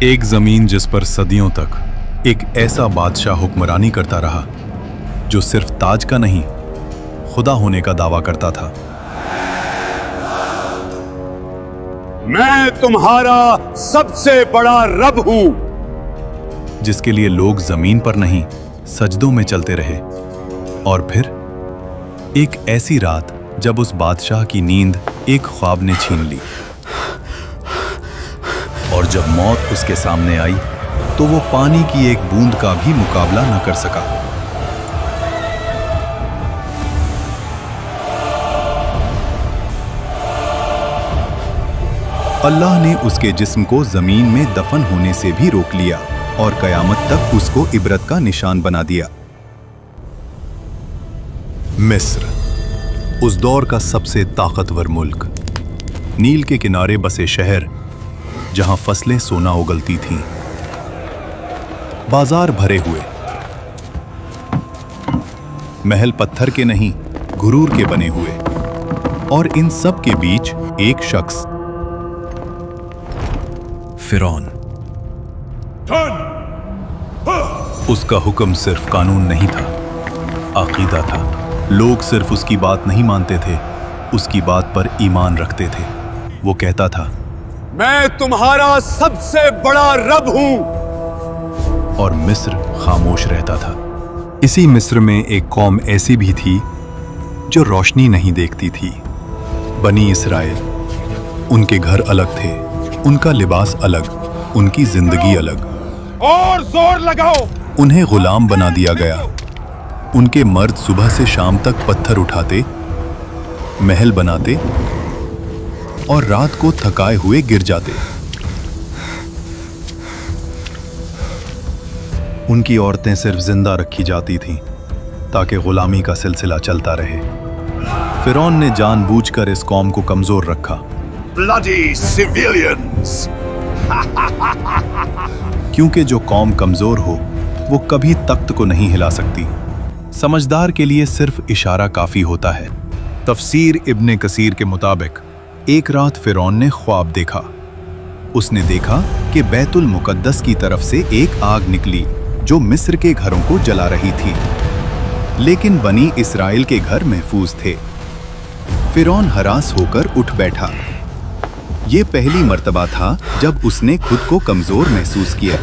एक जमीन जिस पर सदियों तक एक ऐसा बादशाह हुक्मरानी करता रहा जो सिर्फ ताज का नहीं, खुदा होने का दावा करता था। मैं तुम्हारा सबसे बड़ा रब हूं, जिसके लिए लोग जमीन पर नहीं सजदों में चलते रहे। और फिर एक ऐसी रात जब उस बादशाह की नींद एक ख्वाब ने छीन ली, और जब मौत उसके सामने आई तो वो पानी की एक बूंद का भी मुकाबला न कर सका। अल्लाह ने उसके जिस्म को जमीन में दफन होने से भी रोक लिया और कयामत तक उसको इबरत का निशान बना दिया। मिस्र, उस दौर का सबसे ताकतवर मुल्क, नील के किनारे बसे शहर जहां फसलें सोना उगलती थीं, बाजार भरे हुए, महल पत्थर के नहीं गुरूर के बने हुए, और इन सब के बीच एक शख्स, फिरौन। उसका हुक्म सिर्फ कानून नहीं था, अकीदा था। लोग सिर्फ उसकी बात नहीं मानते थे, उसकी बात पर ईमान रखते थे। वो कहता था, मैं तुम्हारा सबसे बड़ा रब हूं। और मिस्र खामोश रहता था। इसी मिस्र में एक कौम ऐसी भी थी जो रोशनी नहीं देखती थी, बनी इसराइल। उनके घर अलग थे, उनका लिबास अलग, उनकी जिंदगी अलग। और जोर लगाओ। उन्हें गुलाम बना दिया गया। उनके मर्द सुबह से शाम तक पत्थर उठाते, महल बनाते और रात को थकाए हुए गिर जाते। उनकी औरतें सिर्फ जिंदा रखी जाती थीं ताकि गुलामी का सिलसिला चलता रहे। फिरौन ने जानबूझकर इस कौम को कमजोर रखा। Bloody civilians! क्योंकि जो कौम कमजोर हो वो कभी तख्त को नहीं हिला सकती। समझदार के लिए सिर्फ इशारा काफी होता है। तफसीर इब्ने कसीर के मुताबिक एक रात फिरौन ने ख्वाब देखा। उसने देखा कि बैतुल मुकद्दस की तरफ से एक आग निकली जो मिस्र के घरों को जला रही थी, लेकिन बनी इसराइल के घर महफूज थे। फिरौन हरास होकर उठ बैठा। ये पहली मर्तबा था जब उसने खुद को कमजोर महसूस किया।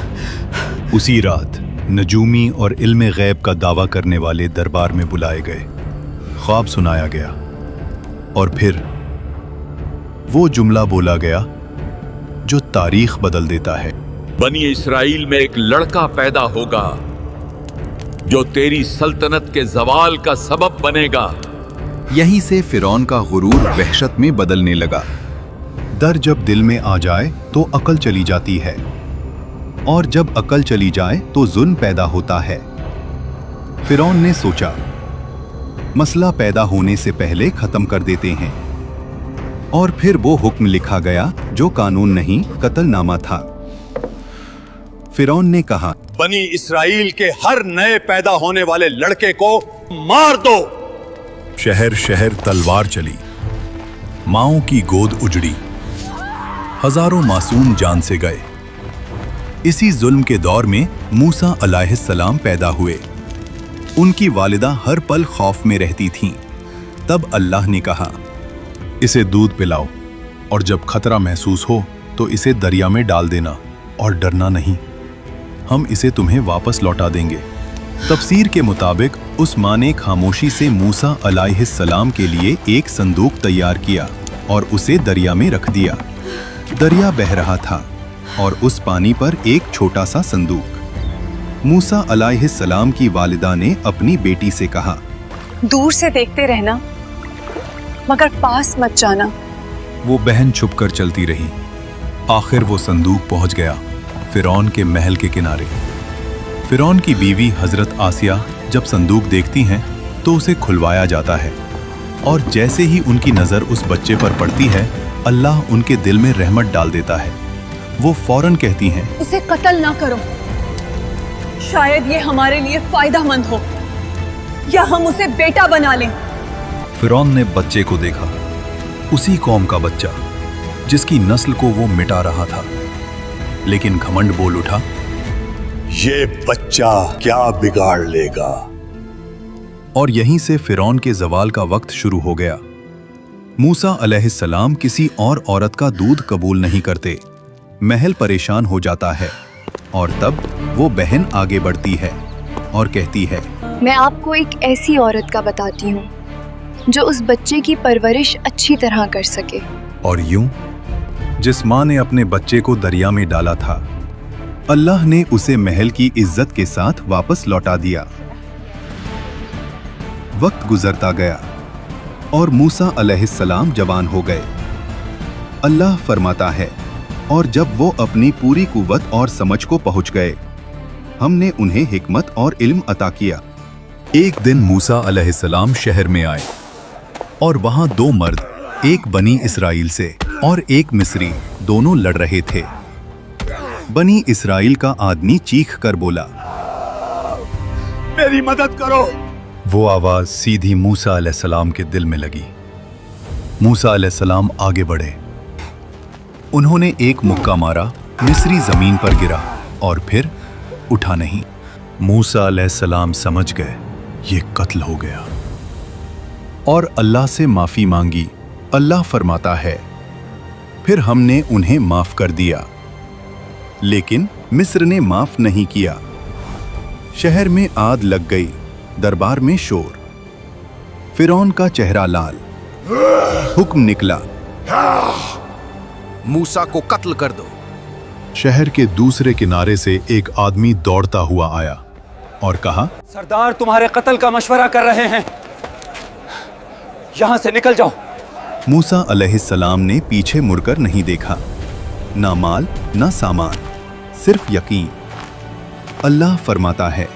उसी रात नजूमी और इल्मे गैब का दावा करने वाले दरबार में बुलाए गए। ख्वाब सुनाया गया और फिर वो जुमला बोला गया जो तारीख बदल देता है। बनी इस्राइल में एक लड़का पैदा होगा जो तेरी सल्तनत के जवाल का सबब बनेगा। यहीं से फिरौन का गुरूर वहशत में बदलने लगा। डर जब दिल में आ जाए तो अकल चली जाती है, और जब अकल चली जाए तो जुल्म पैदा होता है। फिरौन ने सोचा, मसला पैदा होने से पहले खत्म कर देते हैं। और फिर वो हुक्म लिखा गया जो कानून नहीं, कत्लनामा था। फिरौन ने कहा, बनी इसराइल के हर नए पैदा होने वाले लड़के को मार दो। शहर शहर तलवार चली, माओं की गोद उजड़ी, हजारों मासूम जान से गए। इसी जुल्म के दौर में मूसा अलैहिस्सलाम पैदा हुए। उनकी वालिदा हर पल खौफ में रहती थीं। तब अल्लाह ने कहा, इसे दूध पिलाओ, और जब खतरा महसूस हो तो इसे दरिया में डाल देना, और डरना नहीं, हम इसे तुम्हें वापस लौटा देंगे। तफसीर के मुताबिक उस माँ ने खामोशी से मूसा अलैहिस्सलाम के लिए एक संदूक तैयार किया और उसे दरिया में रख दिया। दरिया बह रहा था और उस पानी पर एक छोटा सा संदूक। मूसा अलैहिस्सलाम की वालिदा ने अपनी बेटी से कहा, दूर से देखते रहना, मगर पास मत जाना। वो बहन छुपकर चलती रही। आखिर वो संदूक पहुंच गया फिरौन के महल के किनारे। फिरौन की बीवी हजरत आसिया जब संदूक देखती हैं तो उसे खुलवाया जाता है, और जैसे ही उनकी नजर उस बच्चे पर पड़ती है, अल्लाह उनके दिल में रहमत डाल देता है। वो फौरन कहती हैं, इसे कत्ल ना करो, शायद ये हमारे लिए फायदेमंद हो, या हम उसे बेटा बना लें। फिरौन ने बच्चे को देखा, उसी कौम का बच्चा जिसकी नस्ल को वो मिटा रहा था। लेकिन घमंड बोल उठा, ये बच्चा क्या बिगाड़ लेगा। और यहीं से फिरौन के जवाल का वक्त शुरू हो गया। मूसा अलैहिस्सलाम किसी और औरत का दूध कबूल नहीं करते। महल परेशान हो जाता है और तब वो बहन आगे बढ़ती है और कहती है, मैं आपको एक ऐसी औरत का बताती हूँ जो उस बच्चे की परवरिश अच्छी तरह कर सके। और यूं जिस माँ ने अपने बच्चे को दरिया में डाला था, अल्लाह ने उसे महल की इज्जत के साथ वापस लौटा दिया। वक्त गुजरता गया और मूसा अलैहिस्सलाम जवान हो गए। अल्लाह फरमाता है, और जब वो अपनी पूरी कुव्वत और समझ को पहुंच गए, हमने उन्हें हिकमत और इल्म अता किया। एक दिन मूसा अलैहिस्सलाम शहर में आए और वहां दो मर्द, एक बनी इसराइल से और एक मिस्री, दोनों लड़ रहे थे। बनी इसराइल का आदमी चीख कर बोला, मेरी मदद करो। वो आवाज सीधी मूसा अलैहिस्सलाम के दिल में लगी। मूसा अलैहिस्सलाम आगे बढ़े। उन्होंने एक मुक्का मारा, मिस्री जमीन पर गिरा और फिर उठा नहीं। मूसा अलैहिस्सलाम समझ गए ये कत्ल हो गया और अल्लाह से माफी मांगी। अल्लाह फरमाता है, फिर हमने उन्हें माफ कर दिया, लेकिन मिस्र ने माफ नहीं किया। शहर में आग लग गई, दरबार में शोर। फिरौन का चेहरा लाल। हुक्म निकला, मूसा को कत्ल कर दो। शहर के दूसरे किनारे से एक आदमी दौड़ता हुआ आया और कहा, सरदार तुम्हारे कत्ल का मशवरा कर रहे हैं, यहां से निकल जाओ। मूसा अलैहिस्सलाम ने पीछे मुड़कर नहीं देखा, ना माल ना सामान, सिर्फ यकीन। अल्लाह फरमाता है,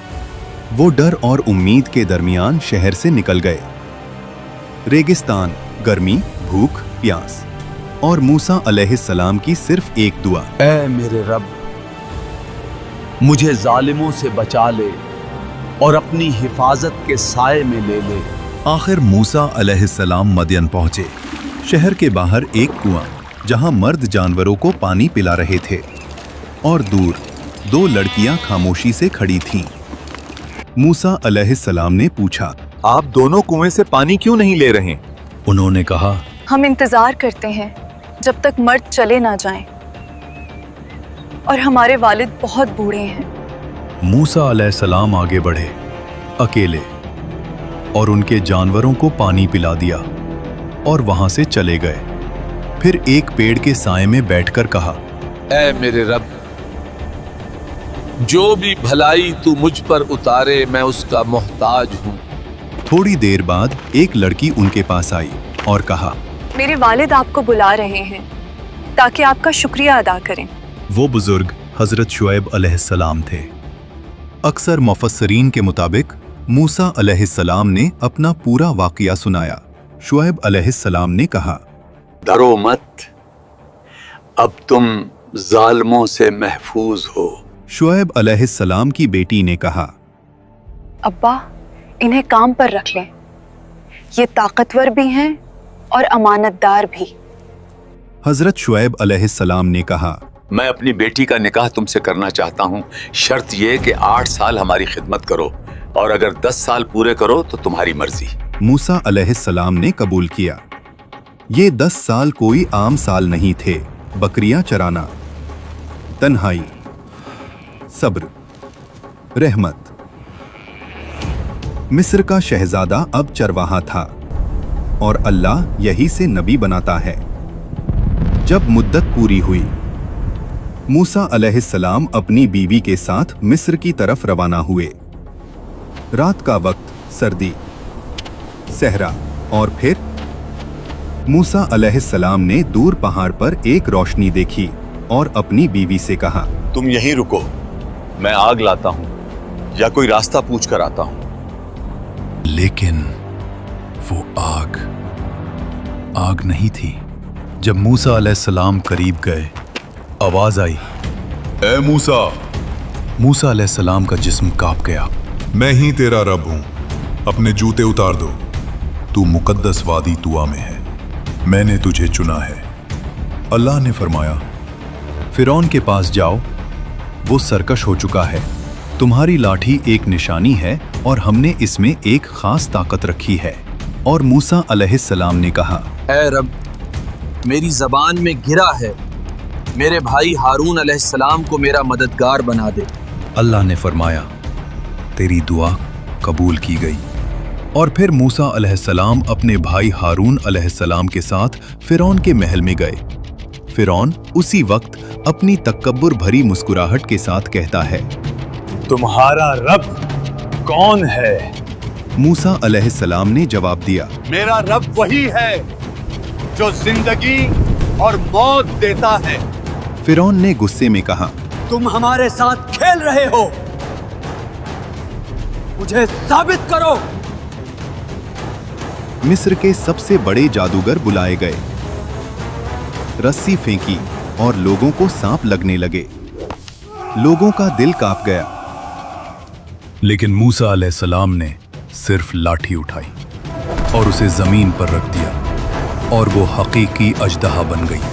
वो डर और उम्मीद के दरमियान शहर से निकल गए। रेगिस्तान, गर्मी, भूख, प्यास और मूसा अलैहिस्सलाम की सिर्फ एक दुआ, ऐ मेरे रब, मुझे जालिमों से बचा ले और अपनी हिफाजत के साए में ले ले। आखिर मूसा अलैहिस्सलाम मदयन पहुंचे। शहर के बाहर एक कुआं, जहां मर्द जानवरों को पानी पिला रहे थे, और दूर दो लड़कियां खामोशी से खड़ी थीं। मूसा अलैहिस्सलाम ने पूछा, आप दोनों कुएं से पानी क्यों नहीं ले रहे? उन्होंने कहा, हम इंतजार करते हैं जब तक मर्द चले ना जाएं, और हमारे वालिद बहुत बूढ़े हैं। मूसा अलैहिस्सलाम आगे बढ़े अकेले और उनके जानवरों को पानी पिला दिया और वहां से चले गए। फिर एक पेड़ के साए में बैठकर कहा, ऐ मेरे रब, जो भी भलाई तू मुझ पर उतारे मैं उसका मोहताज हूं। थोड़ी देर बाद एक लड़की उनके पास आई और कहा, मेरे वालिद आपको बुला रहे हैं ताकि आपका शुक्रिया अदा करें। वो बुजुर्ग हजरत शुएब अलैहिस्सलाम थे। अक्सर मुफस्सरीन के मुताबिक मूसा अलैहिस्सलाम ने अपना पूरा वाक़या सुनाया। शुएब अलैहिस्सलाम ने कहा, डरो मत, अब तुम जालिमों से महफूज हो। शुएब अलैहिस्सलाम की बेटी ने कहा, अब्बा, इन्हें काम पर रख लें, ये ताकतवर भी हैं और अमानतदार भी। हजरत शुएब अलैहिस्सलाम ने कहा, मैं अपनी बेटी का निकाह तुमसे करना चाहता हूँ, शर्त यह कि 8 साल हमारी खिदमत करो, और अगर 10 साल पूरे करो तो तुम्हारी मर्जी। मूसा अलैहिस्सलाम ने कबूल किया। ये 10 साल कोई आम साल नहीं थे। बकरियां चराना, तन्हाई, सब्र, रहमत। मिस्र का शहजादा अब चरवाहा था और अल्लाह यही से नबी बनाता है। जब मुद्दत पूरी हुई, मूसा अलैहिस्सलाम अपनी बीवी के साथ मिस्र की तरफ रवाना हुए। रात का वक्त, सर्दी, सहरा, और फिर मूसा अलैहिस्सलाम ने दूर पहाड़ पर एक रोशनी देखी और अपनी बीवी से कहा, तुम यहीं रुको, मैं आग लाता हूँ या कोई रास्ता पूछ कर आता हूँ। लेकिन वो आग नहीं थी। जब मूसा अलैहिस्सलाम करीब गए, आवाज आई, ए मूसा। मूसा अलैहिस्सलाम का जिस्म कांप गया। मैं ही तेरा रब हूं, अपने जूते उतार दो। तू मुकद्दस वादी तुआ में है, मैंने तुझे चुना है। अल्लाह ने फरमाया, फिरौन के पास जाओ, वो सरकश हो चुका है। तुम्हारी लाठी एक निशानी है और हमने इसमें एक खास ताकत रखी है। और मूसा अलैहिस्सलाम ने कहा, ऐ रब, मेरी जबान में गिरा है, मेरे भाई हारून अलैहिस्सलाम को मेरा मददगार बना दे। अल्लाह ने फरमाया, तेरी दुआ कबूल की गई। और फिर मूसा अलैहिस्सलाम अपने भाई हारून अलैहिस्सलाम के साथ फिरौन के महल में गए। फिरौन उसी वक्त अपनी तकब्बुर भरी मुस्कुराहट के साथ कहता है, तुम्हारा रब कौन है? मूसा अलैहिस्सलाम ने जवाब दिया, मेरा रब वही है जो जिंदगी और मौत देता है। फिरौन ने गुस्से में कहा, तुम हमारे साथ खेल रहे हो, मुझे साबित करो। मिस्र के सबसे बड़े जादूगर बुलाए गए। रस्सी फेंकी और लोगों को सांप लगने लगे। लोगों का दिल कांप गया। लेकिन मूसा अलैहिस्सलाम ने सिर्फ लाठी उठाई और उसे जमीन पर रख दिया और वो हकीकी अजदहा बन गई।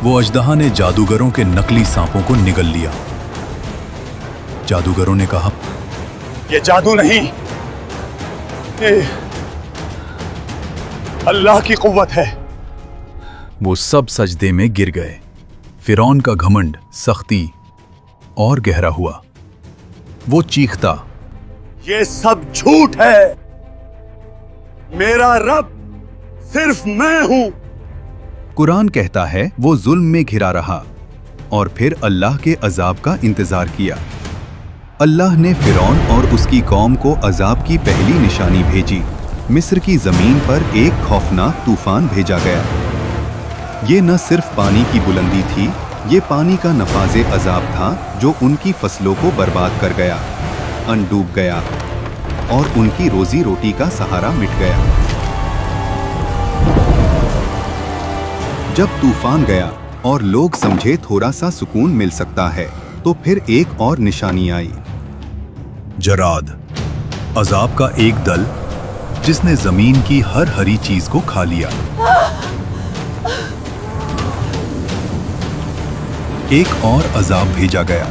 वो अजदहा ने जादूगरों के नकली सांपों को निगल लिया। जादूगरों ने कहा, ये जादू नहीं, ये अल्लाह की कुव्वत है। वो सब सजदे में गिर गए। फिरौन का घमंड सख्ती और गहरा हुआ। वो चीखता, ये सब झूठ है, मेरा रब सिर्फ मैं हूं। कुरान कहता है वो जुल्म में घिरा रहा और फिर अल्लाह के अजाब का इंतजार किया। अल्लाह ने फिरौन और उसकी कौम को अजाब की पहली निशानी भेजी। मिस्र की जमीन पर एक खौफनाक तूफान भेजा गया। ये न सिर्फ पानी की बुलंदी थी, ये पानी का नफाजे अजाब था जो उनकी फसलों को बर्बाद कर गया, अनडूब गया और उनकी रोजी रोटी का सहारा मिट गया। जब तूफान गया और लोग समझे थोड़ा सा सुकून मिल सकता है, तो फिर एक और निशानी आई। जराद, अजाब का एक दल जिसने जमीन की हर हरी चीज को खा लिया। एक और अजाब भेजा गया,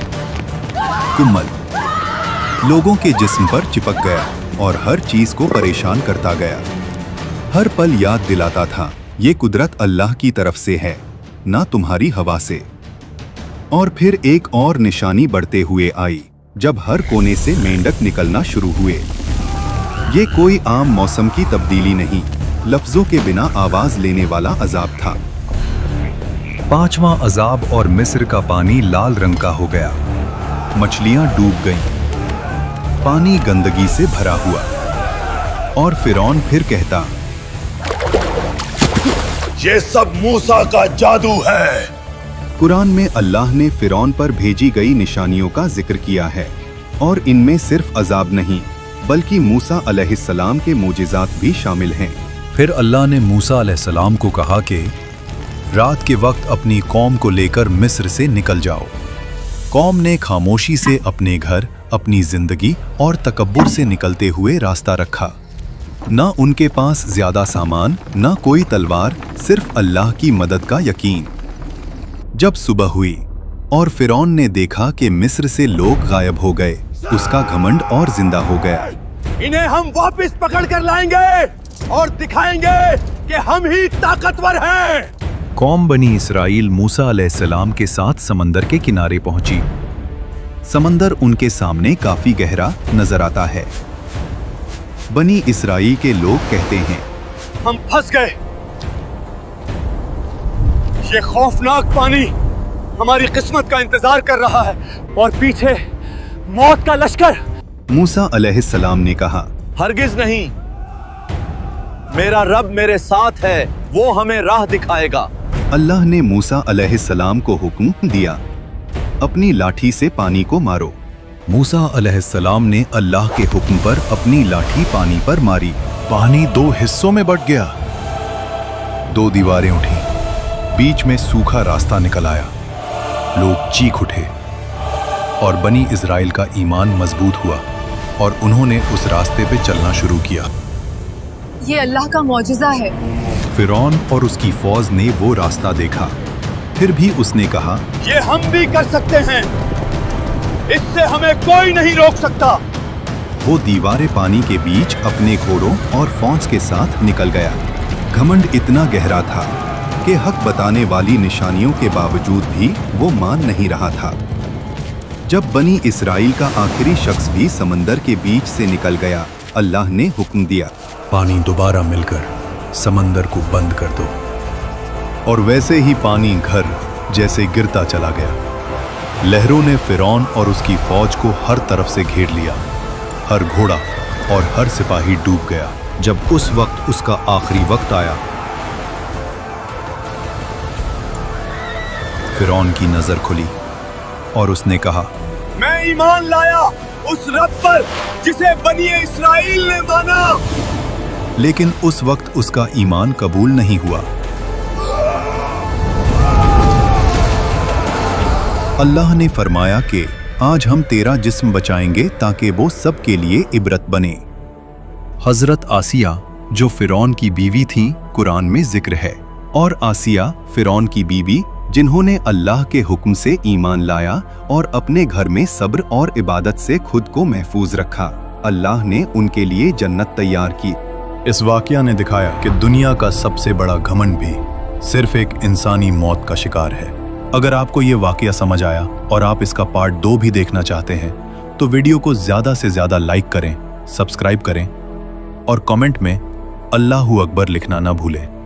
कुम्मल, लोगों के जिस्म पर चिपक गया और हर चीज को परेशान करता गया। हर पल याद दिलाता था, ये कुदरत अल्लाह की तरफ से है, ना तुम्हारी हवा से। और फिर एक और निशानी बढ़ते हुए आई, जब हर कोने से मेंढक निकलना शुरू हुए। ये कोई आम मौसम की तब्दीली नहीं, लफ्जों के बिना आवाज लेने वाला अजाब था। पांचवां अजाब और मिस्र का पानी लाल रंग का हो गया। मछलियां डूब गईं। पानी गंदगी से भरा हुआ। और फिरौन फिर कहता, ये सब मूसा का जादू है। कुरान में अल्लाह ने फिरौन पर भेजी गई निशानियों का जिक्र किया है और इनमें सिर्फ अजाब नहीं बल्कि मूसा अलैहिस्सलाम के मोजिज़ात भी शामिल हैं। फिर अल्लाह ने मूसा अलैहिस्सलाम को कहा कि रात के वक्त अपनी कौम को लेकर मिस्र से निकल जाओ। कौम ने खामोशी से अपने घर, अपनी जिंदगी और तकब्बुर से निकलते हुए रास्ता रखा। न उनके पास ज्यादा सामान, न कोई तलवार, सिर्फ अल्लाह की मदद का यकीन। जब सुबह हुई और फिरौन ने देखा कि मिस्र से लोग गायब हो गए, उसका घमंड और जिंदा हो गया। इन्हें हम वापस पकड़ कर लाएंगे और दिखाएंगे कि हम ही ताकतवर हैं। कौम बनी इसराइल मूसा अलैहिस्सलाम के साथ समंदर के किनारे पहुंची। समंदर उनके सामने काफी गहरा नजर आता है। बनी इसराइल के लोग कहते हैं, हम फंस गए। ये खौफनाक पानी हमारी किस्मत का इंतजार कर रहा है और पीछे मौत का लश्कर। मूसा अलैहिस्सलाम ने कहा, हरगिज नहीं, मेरा रब मेरे साथ है, वो हमें राह दिखाएगा। अल्लाह ने मूसा अलैहिस्सलाम को हुक्म दिया, अपनी लाठी से पानी को मारो। मूसा अलैहिस्सलाम ने अल्लाह के हुक्म पर अपनी लाठी पानी पर मारी। पानी दो हिस्सों में बंट गया। दो दीवारें उठी, बीच में सूखा रास्ता निकल आया। लोग चीख उठे और बनी इज़राइल का ईमान मजबूत हुआ और उन्होंने उस रास्ते पे चलना शुरू किया। ये अल्लाह का मौजिज़ा है। फिरौन और उसकी फौज ने वो रास्ता देखा फिर भी उसने कहा, ये हम भी कर सकते हैं, इससे हमें कोई नहीं रोक सकता। वो दीवारे पानी के बीच अपने घोड़ों और फौज के साथ निकल गया। घमंड इतना गहरा था कि हक बताने वाली निशानियों के बावजूद भी वो मान नहीं रहा था। जब बनी इस्राइल का आखिरी शख्स भी समंदर के बीच से निकल गया, अल्लाह ने हुक्म दिया, पानी दोबारा मिलकर समंदर को बंद कर दो। और वैसे ही पानी घर जैसे गिरता चला गया। लहरों ने फिरौन और उसकी फौज को हर तरफ से घेर लिया। हर घोड़ा और हर सिपाही डूब गया। जब उस वक्त उसका आखिरी वक्त आया, फिरौन की नजर खुली और उसने कहा, मैं ईमान लाया उस रब पर जिसे बनी इस्राइल ने माना। लेकिन उस वक्त उसका ईमान कबूल नहीं हुआ। अल्लाह ने फरमाया कि आज हम तेरा जिस्म बचाएंगे ताकि वो सब के लिए इबरत बने। हजरत आसिया जो फिरौन की बीवी थी, कुरान में जिक्र है। और आसिया फिरौन की बीवी जिन्होंने अल्लाह के हुक्म से ईमान लाया और अपने घर में सब्र और इबादत से खुद को महफूज रखा, अल्लाह ने उनके लिए जन्नत तैयार की। इस वाकया ने दिखाया कि दुनिया का सबसे बड़ा घमंड भी सिर्फ एक इंसानी मौत का शिकार है। अगर आपको ये वाकया समझ आया और आप इसका पार्ट 2 भी देखना चाहते हैं तो वीडियो को ज़्यादा से ज़्यादा लाइक करें, सब्सक्राइब करें और कमेंट में अल्लाहू अकबर लिखना ना भूलें।